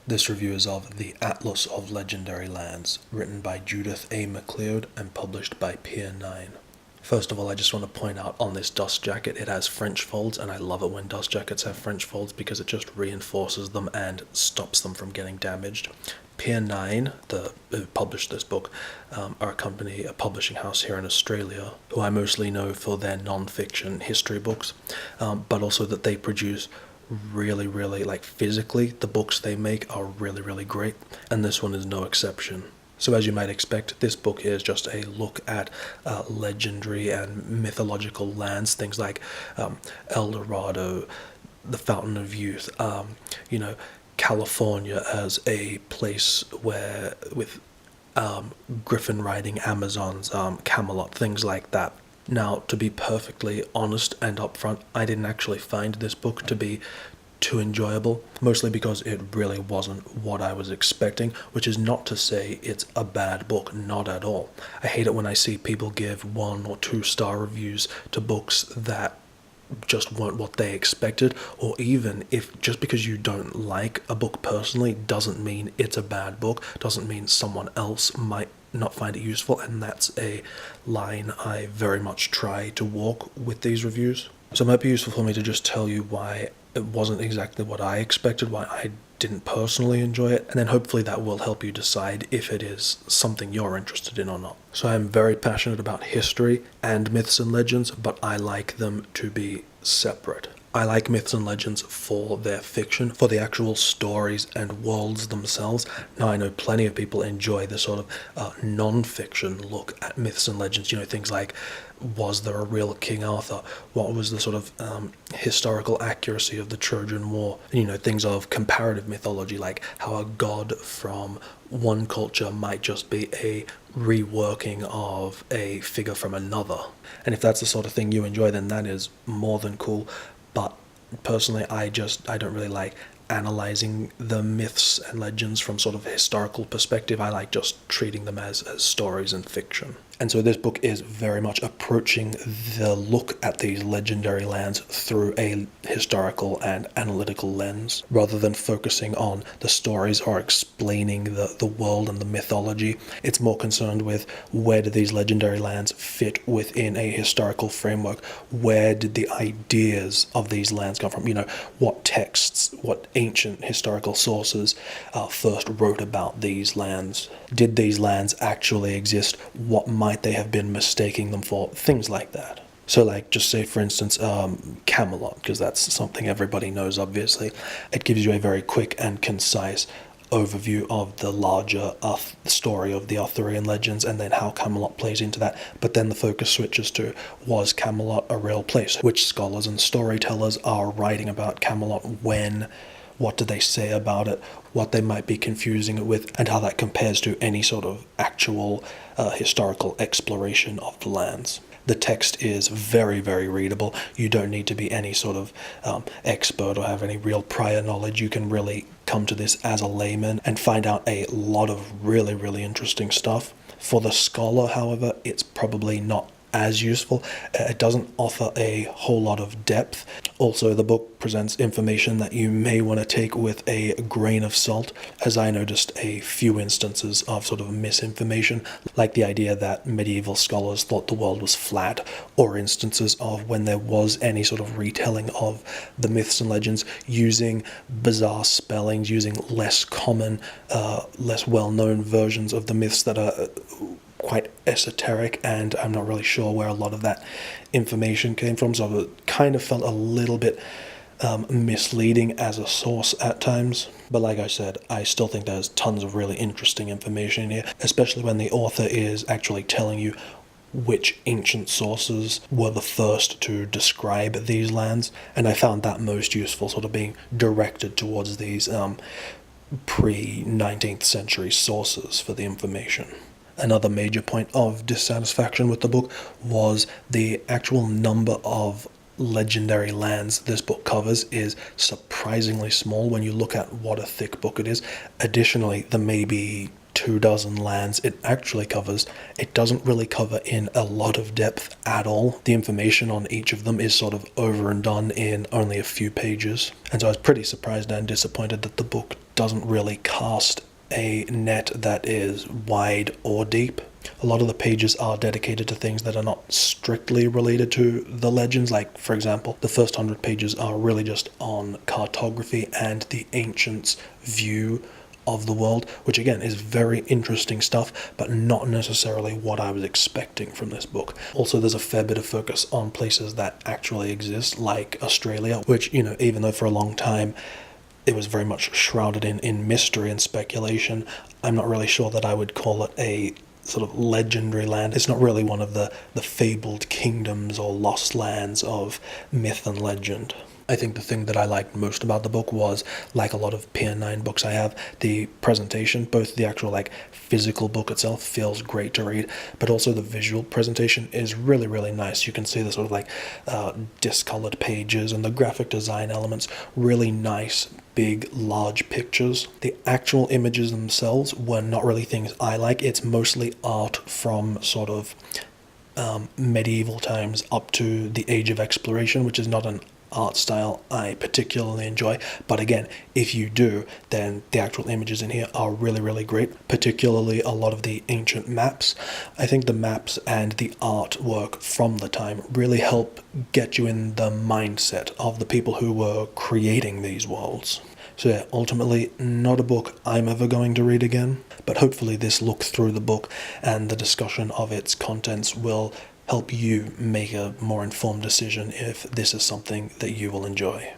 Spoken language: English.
This review is of The Atlas of Legendary Lands, written by Judith A. MacLeod and published by Pier 9. First of all, I just want to point out on this dust jacket, it has French folds, and I love it when dust jackets have French folds because it just reinforces them and stops them from getting damaged. Pier 9, who published this book, are a publishing house here in Australia, who I mostly know for their non-fiction history books, but also that they produce really, like, physically, the books they make are really great, and this one is no exception. So as you might expect, this book is just a look at legendary and mythological lands, things like El Dorado, the Fountain of Youth, California as a place where with griffin riding Amazons, Camelot, things like that. Now, to be perfectly honest and upfront, I didn't actually find this book to be too enjoyable, mostly because it really wasn't what I was expecting, which is not to say it's a bad book, not at all. I hate it when I see people give 1 or 2 star reviews to books that just weren't what they expected, or even if just because you don't like a book personally doesn't mean it's a bad book, doesn't mean someone else might not find it useful, and that's a line I very much try to walk with these reviews. So it might be useful for me to just tell you why it wasn't exactly what I expected, why I didn't personally enjoy it, and then hopefully that will help you decide if it is something you're interested in or not. So I'm very passionate about history and myths and legends, but I like them to be separate. I like myths and legends for their fiction, for the actual stories and worlds themselves. Now, I know plenty of people enjoy the sort of non-fiction look at myths and legends, things like, was there a real King Arthur? What was the sort of historical accuracy of the Trojan War? Things of comparative mythology, like how a god from one culture might just be a reworking of a figure from another. And if that's the sort of thing you enjoy, then that is more than cool. But personally, I don't really like analyzing the myths and legends from sort of a historical perspective. I like just treating them as stories and fiction. And so this book is very much approaching the look at these legendary lands through a historical and analytical lens, rather than focusing on the stories or explaining the world and the mythology. It's more concerned with, where do these legendary lands fit within a historical framework? Where did the ideas of these lands come from? What texts, what ancient historical sources first wrote about these lands? Did these lands actually exist? What might they have been mistaking them for? Things like that. So, like, just say, for instance, Camelot, because that's something everybody knows, obviously. It gives you a very quick and concise overview of the larger story of the Arthurian legends, and then how Camelot plays into that. But then the focus switches to, was Camelot a real place? Which scholars and storytellers are writing about Camelot when? What do they say about it, what they might be confusing it with, and how that compares to any sort of actual historical exploration of the lands. The text is very readable. You don't need to be any sort of expert or have any real prior knowledge. You can really come to this as a layman and find out a lot of really interesting stuff. For the scholar, however, it's probably not as useful. It doesn't offer a whole lot of depth. Also, the book presents information that you may want to take with a grain of salt, as I noticed a few instances of sort of misinformation, like the idea that medieval scholars thought the world was flat, or instances of when there was any sort of retelling of the myths and legends using bizarre spellings, using less common, less well-known versions of the myths that are quite esoteric, and I'm not really sure where a lot of that information came from, so it kind of felt a little bit misleading as a source at times. But like I said, I still think there's tons of really interesting information in here, especially when the author is actually telling you which ancient sources were the first to describe these lands, and I found that most useful, sort of being directed towards these pre-19th century sources for the information. Another major point of dissatisfaction with the book was the actual number of legendary lands this book covers is surprisingly small when you look at what a thick book it is. Additionally, there may be 24 lands it actually covers, it doesn't really cover in a lot of depth at all. The information on each of them is sort of over and done in only a few pages. And so I was pretty surprised and disappointed that the book doesn't really cast a net that is wide or deep. A lot of the pages are dedicated to things that are not strictly related to the legends. Like, for example, the first 100 pages are really just on cartography and the ancients' view of the world, which again is very interesting stuff, but not necessarily what I was expecting from this book. Also, there's a fair bit of focus on places that actually exist, like Australia, which, you know, even though for a long time it was very much shrouded in mystery and speculation, I'm not really sure that I would call it a sort of legendary land. It's not really one of the fabled kingdoms or lost lands of myth and legend. I think the thing that I liked most about the book was, like a lot of Pier 9 books I have, the presentation. Both the actual like physical book itself feels great to read, but also the visual presentation is really, really nice. You can see the sort of like discolored pages and the graphic design elements, really nice, big, large pictures. The actual images themselves were not really things I like. It's mostly art from sort of medieval times up to the Age of Exploration, which is not an art style I particularly enjoy, but again, if you do, then the actual images in here are really, really great, particularly a lot of the ancient maps. I think the maps and the artwork from the time really help get you in the mindset of the people who were creating these worlds. So yeah, ultimately not a book I'm ever going to read again, but hopefully this look through the book and the discussion of its contents will help you make a more informed decision if this is something that you will enjoy.